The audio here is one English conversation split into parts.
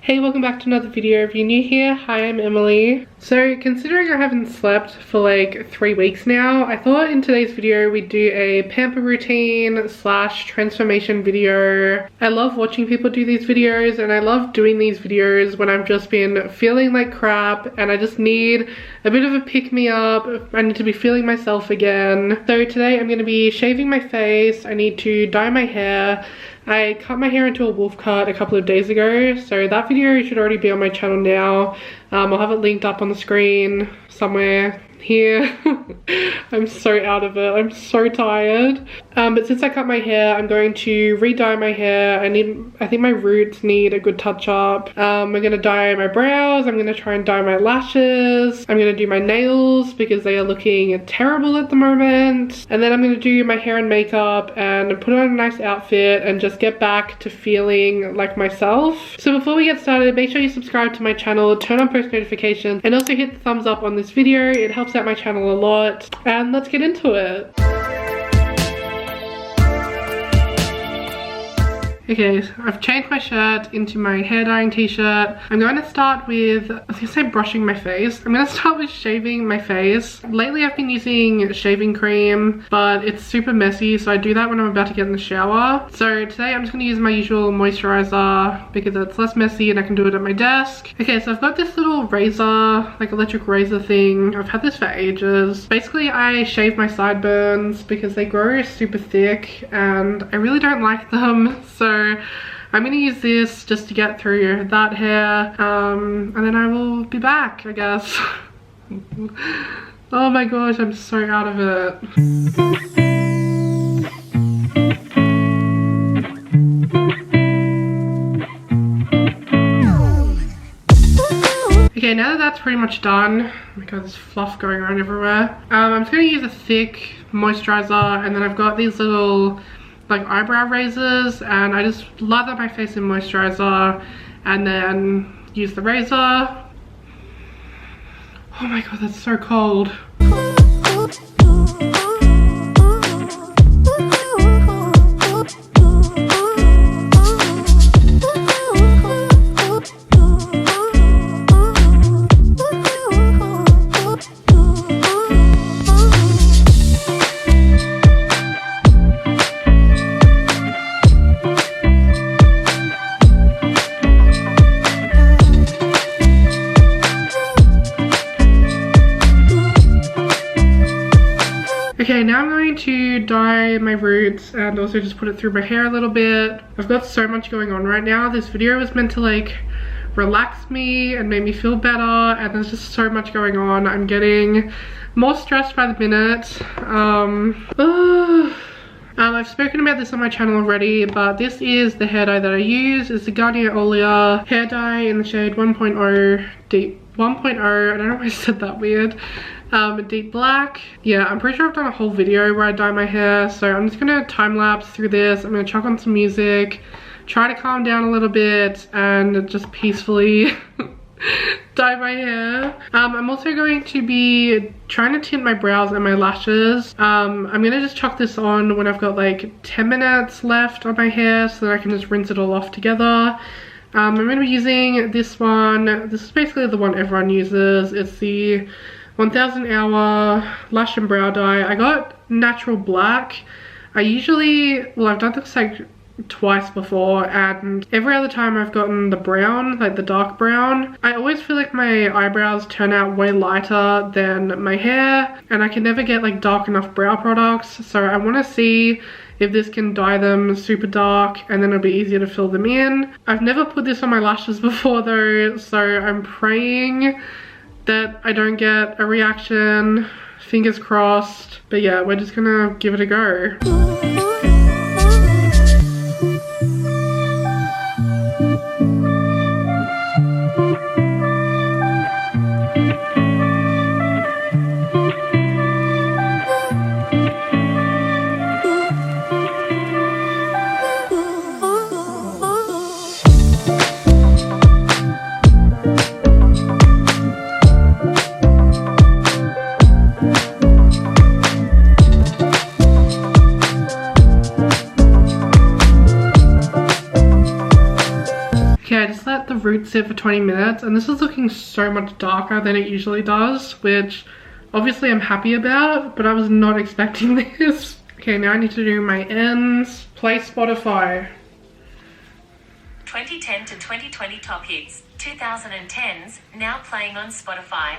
Hey, welcome back to another video. If you're new here, hi, I'm Emily. So considering I haven't slept for like 3 weeks now, I thought in today's video we'd do a pamper routine slash transformation video. I love watching people do these videos and I love doing these videos when I've just been feeling like crap and I just need a bit of a pick-me-up. I need to be feeling myself again. So today I'm going to be shaving my face. I need to dye my hair. I cut my hair into a wolf cut a couple of days ago, so that video should already be on my channel now. I'll have it linked up on the screen somewhere here. I'm so out of it. I'm so tired. But since I cut my hair, I'm going to re-dye my hair. I think my roots need a good touch up. I'm gonna dye my brows. I'm gonna try and dye my lashes. I'm gonna do my nails because they are looking terrible at the moment. And then I'm gonna do my hair and makeup and put on a nice outfit and just get back to feeling like myself. So before we get started, make sure you subscribe to my channel, turn on post notifications, and also hit the thumbs up on this video. It helps out my channel a lot. And let's get into it. Okay, so I've changed my shirt into my hair dyeing t-shirt. I'm going to start with, I was going to say brushing my face. I'm going to start with shaving my face. Lately I've been using shaving cream, but it's super messy, so I do that when I'm about to get in the shower. So today I'm just going to use my usual moisturizer because it's less messy and I can do it at my desk. Okay, so I've got this little razor, like electric razor thing. I've had this for ages. Basically I shave my sideburns because they grow super thick and I really don't like them. So I'm gonna use this just to get through that hair, and then I will be back, I guess. Oh my gosh, I'm so out of it. Okay, now that that's pretty much done, because there's fluff going around everywhere, I'm just gonna use a thick moisturizer, and then I've got these little like eyebrow razors, and I just lather my face in moisturizer and then use the razor. Oh my god, that's so cold. Okay, now I'm going to dye my roots and also just put it through my hair a little bit. I've got so much going on right now. This video was meant to like relax me and make me feel better, and there's just so much going on. I'm getting more stressed by the minute. I've spoken about this on my channel already, but this is the hair dye that I use. It's the Garnier Olia hair dye in the shade 1.0 deep. 1.0, I don't know why I said that weird. Deep black. Yeah, I'm pretty sure I've done a whole video where I dye my hair, so I'm just gonna time lapse through this. I'm gonna chuck on some music, try to calm down a little bit, and just peacefully dye my hair. I'm also going to be trying to tint my brows and my lashes. I'm gonna just chuck this on when I've got like 10 minutes left on my hair so that I can just rinse it all off together. I'm going to be using this one. This is basically the one everyone uses. It's the 1000 hour lash and brow dye. I got natural black. I've done this like twice before, and every other time I've gotten the brown, like the dark brown. I always feel like my eyebrows turn out way lighter than my hair, and I can never get like dark enough brow products. So I want to see if this can dye them super dark and then it'll be easier to fill them in. I've never put this on my lashes before though, so I'm praying that I don't get a reaction. Fingers crossed. But yeah, we're just gonna give it a go. sit for 20 minutes and this is looking so much darker than it usually does, which obviously I'm happy about, but I was not expecting this. Okay, now I need to do my ends. Play Spotify. 2010 to 2020 top hits, 2010s, now playing on Spotify.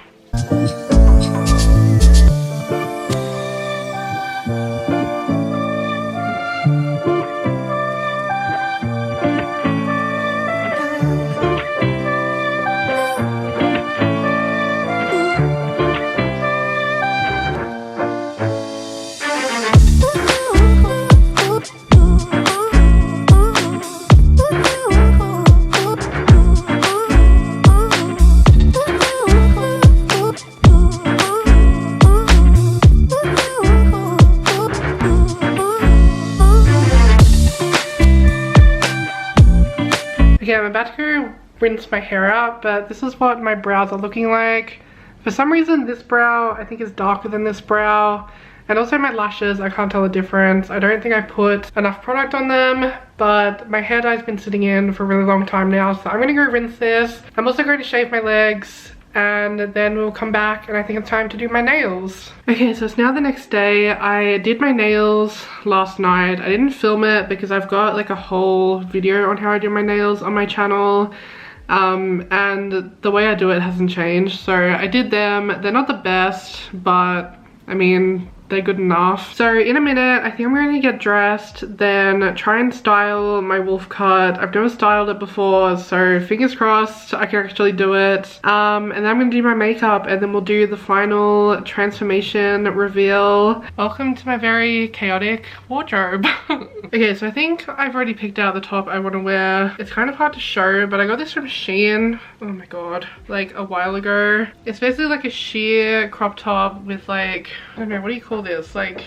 Okay, I'm about to go rinse my hair out, but this is what my brows are looking like. For some reason, this brow I think is darker than this brow. And also my lashes, I can't tell the difference. I don't think I put enough product on them, but my hair dye's been sitting in for a really long time now, so I'm gonna go rinse this. I'm also going to shave my legs, and then we'll come back and I think it's time to do my nails. Okay, so it's now the next day. I did my nails last night. I didn't film it because I've got like a whole video on how I do my nails on my channel. And the way I do it hasn't changed. So I did them. They're not the best, but I mean, they're good enough. So in a minute, I think I'm going to get dressed, then try and style my wolf cut. I've never styled it before, so fingers crossed I can actually do it. And then I'm going to do my makeup, and then we'll do the final transformation reveal. Welcome to my very chaotic wardrobe. Okay, so I think I've already picked out the top I want to wear. It's kind of hard to show, but I got this from Shein. Oh my god, like a while ago. It's basically like a sheer crop top with like, I don't know, what do you call this, like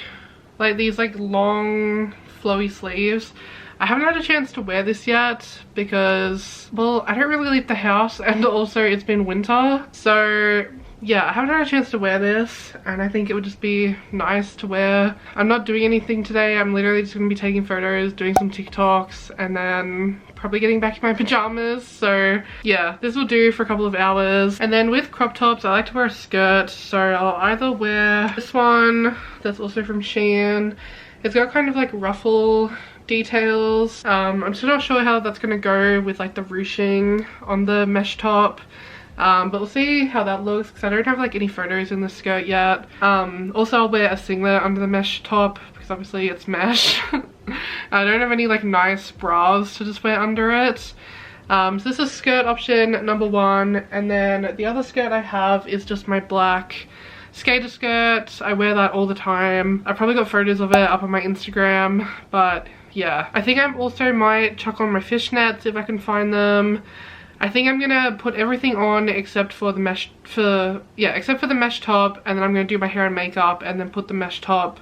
these like long flowy sleeves. I haven't had a chance to wear this yet because, well, I don't really leave the house, and also it's been winter, so yeah, I haven't had a chance to wear this, and I think it would just be nice to wear. I'm not doing anything today. I'm literally just gonna be taking photos, doing some TikToks, and then probably getting back in my pajamas. So yeah, this will do for a couple of hours. And then with crop tops, I like to wear a skirt, so I'll either wear this one that's also from Shein. It's got kind of like ruffle details. I'm still not sure how that's gonna go with like the ruching on the mesh top. But we'll see how that looks because I don't have like any photos in the skirt yet. Also I'll wear a singlet under the mesh top because obviously it's mesh. I don't have any like nice bras to just wear under it. So this is skirt option number one, and then the other skirt I have is just my black skater skirt. I wear that all the time. I probably got photos of it up on my Instagram, but yeah. I think I also might chuck on my fishnets if I can find them. I think I'm gonna put everything on except for the mesh, except for the mesh top, and then I'm gonna do my hair and makeup and then put the mesh top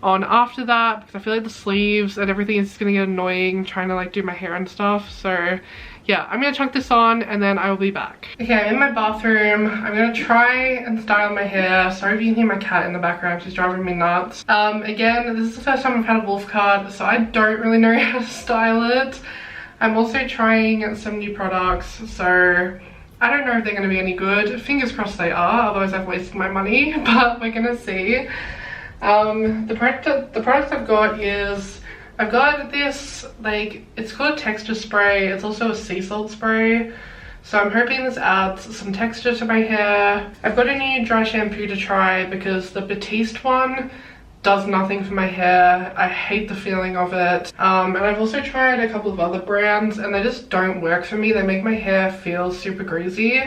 on after that because I feel like the sleeves and everything is just gonna get annoying trying to like do my hair and stuff. So yeah, I'm gonna chuck this on and then I will be back. Okay, I'm in my bathroom. I'm gonna try and style my hair. Sorry if you can hear my cat in the background, she's driving me nuts. Again, this is the first time I've had a wolf cut, so I don't really know how to style it. I'm also trying some new products, so I don't know if they're going to be any good. Fingers crossed they are, otherwise I've wasted my money, but we're going to see. The products I've got is, I've got this, like, it's called a texture spray. It's also a sea salt spray. So I'm hoping this adds some texture to my hair. I've got a new dry shampoo to try because the Batiste one does nothing for my hair. I hate the feeling of it. And I've also tried a couple of other brands and they just don't work for me. They make my hair feel super greasy.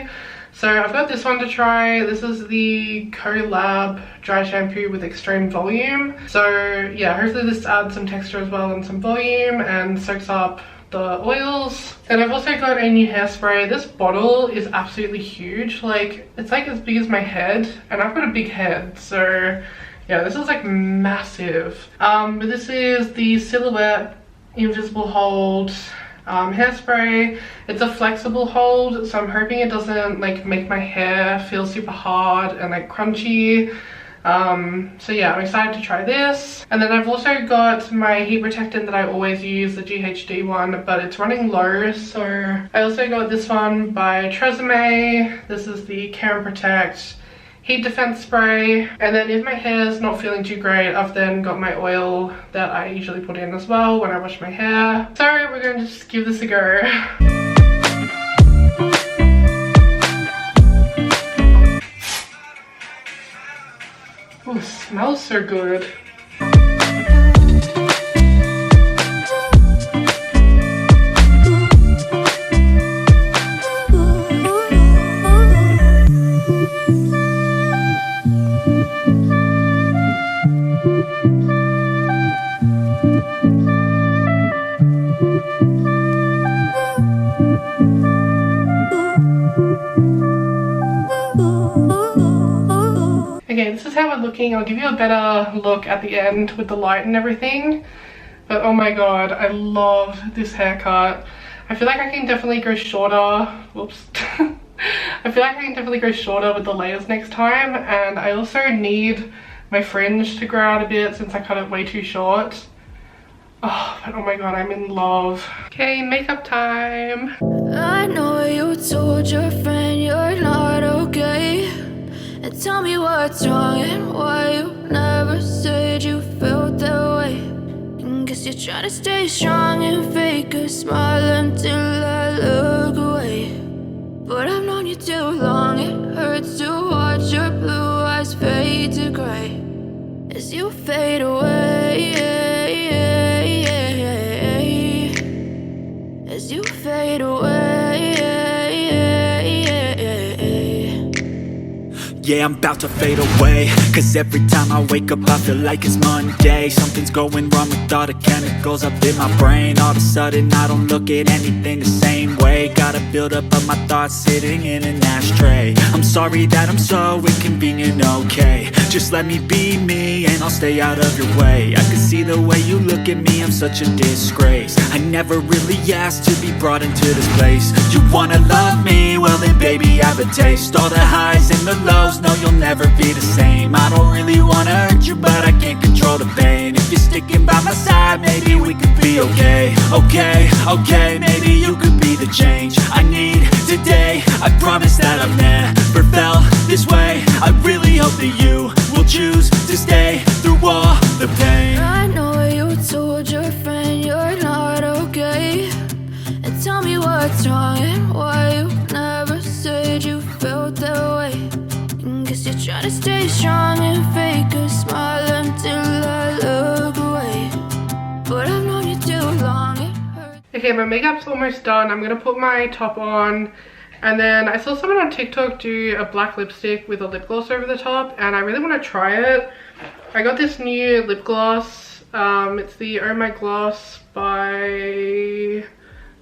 So I've got this one to try. This is the Collab dry shampoo with extreme volume. So yeah, hopefully this adds some texture as well and some volume and soaks up the oils. And I've also got a new hairspray. This bottle is absolutely huge. Like, it's like as big as my head, and I've got a big head, so yeah, this is like massive. But this is the Silhouette Invisible Hold hairspray. It's a flexible hold, so I'm hoping it doesn't like make my hair feel super hard and like crunchy. So yeah, I'm excited to try this. And then I've also got my heat protectant that I always use, the GHD one, but it's running low. So I also got this one by Tresemme. This is the Care and Protect Heat Defense Spray. And then if my hair's not feeling too great, I've then got my oil that I usually put in as well when I wash my hair. So we're going to just give this a go. Oh, it smells so good. Okay, this is how we're looking. I'll give you a better look at the end with the light and everything. But oh my god, I love this haircut. I feel like I can definitely go shorter. Whoops. I feel like I can definitely go shorter with the layers next time. And I also need my fringe to grow out a bit since I cut it way too short. Oh, but oh my god, I'm in love. Okay, makeup time. I know you told your friend you're not okay. And tell me what's wrong and why you never said you felt that way. And guess you're trying to stay strong and fake a smile until I look away. But I've known you too long, it hurts to watch your blue eyes fade to gray as you fade away, as you fade away. Yeah, I'm about to fade away, cause every time I wake up I feel like it's Monday. Something's going wrong with all the chemicals up in my brain. All of a sudden I don't look at anything the same way. Got a build up of my thoughts sitting in an ashtray. I'm sorry that I'm so inconvenient, okay. Just let me be me and I'll stay out of your way. I can see the way you look at me, I'm such a disgrace. I never really asked to be brought into this place. You wanna love me? Well then baby have a taste. All the highs and the lows, no you'll never be the same. I don't really wanna hurt you but I can't control the pain. If you're sticking by my side maybe we could be okay. Okay, maybe you could be the change I need today. I promise that I've never felt this way. I really hope that you will choose to stay through all the pain. I know you told your friend you're not okay. And tell me what's wrong and why you never said you felt that way. And guess you're trying to stay strong and fake a smile until I look away. But I've known you too long, it hurts. Okay, my makeup's almost done. I'm gonna put my top on. And then I saw someone on TikTok do a black lipstick with a lip gloss over the top, and I really want to try it. I got this new lip gloss. It's the Oh My Gloss by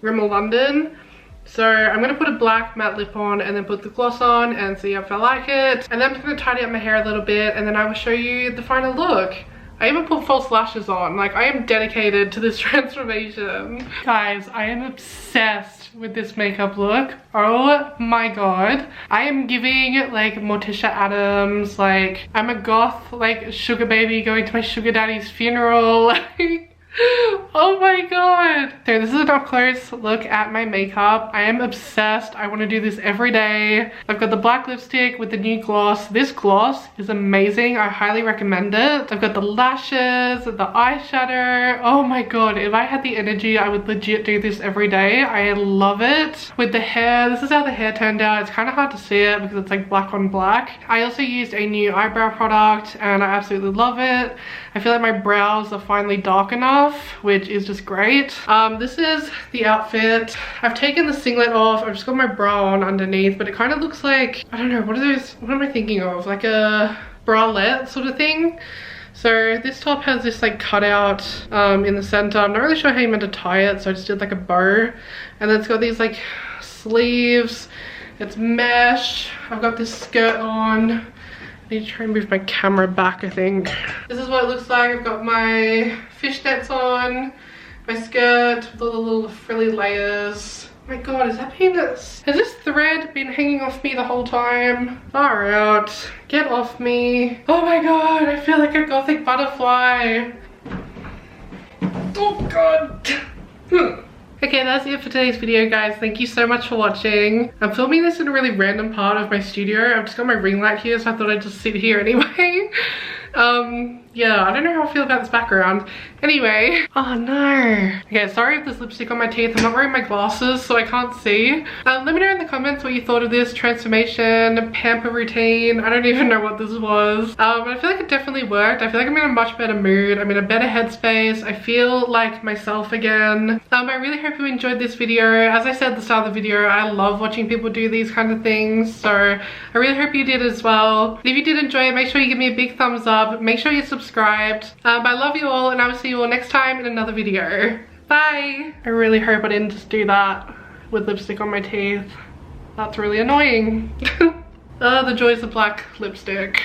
Rimmel London. So I'm going to put a black matte lip on and then put the gloss on and see if I like it. And then I'm just going to tidy up my hair a little bit and then I will show you the final look. I even put false lashes on. Like, I am dedicated to this transformation. Guys, I am obsessed with this makeup look. Oh my god. I am giving like Morticia Adams. Like, I'm a goth, like, sugar baby going to my sugar daddy's funeral. Oh my god. So this is an up close look at my makeup. I am obsessed. I want to do this every day. I've got the black lipstick with the new gloss. This gloss is amazing. I highly recommend it. I've got the lashes, the eyeshadow. Oh my god. If I had the energy, I would legit do this every day. I love it. With the hair, this is how the hair turned out. It's kind of hard to see it because it's like black on black. I also used a new eyebrow product and I absolutely love it. I feel like my brows are finally dark enough, which is just great. This is the outfit. I've taken the singlet off. I've just got my bra on underneath, but it kind of looks like, I don't know, what am I thinking of? Like a bralette sort of thing. So this top has this like cutout in the center. I'm not really sure how you meant to tie it, so I just did like a bow. And then it's got these like sleeves. It's mesh. I've got this skirt on. I need to try and move my camera back, I think. This is what it looks like. I've got my fishnets on, my skirt with all the little frilly layers. my god, has this thread been hanging off me the whole time? Far out. Get off me. Oh my god, I feel like a gothic butterfly. Oh god. Okay, that's it for today's video, guys. Thank you so much for watching. I'm filming this in a really random part of my studio. I've just got my ring light here, so I thought I'd just sit here anyway. Yeah, I don't know how I feel about this background. Anyway, oh no. Okay, sorry if there's lipstick on my teeth. I'm not wearing my glasses, so I can't see. Let me know in the comments what you thought of this transformation, pamper routine. I don't even know what this was. But I feel like it definitely worked. I feel like I'm in a much better mood. I'm in a better headspace. I feel like myself again. I really hope you enjoyed this video. As I said at the start of the video, I love watching people do these kind of things. So I really hope you did as well. If you did enjoy it, make sure you give me a big thumbs up. Make sure you're subscribed. I love you all, and I will see you all next time in another video. Bye! I really hope I didn't just do that with lipstick on my teeth. That's really annoying. Oh, the joys of black lipstick.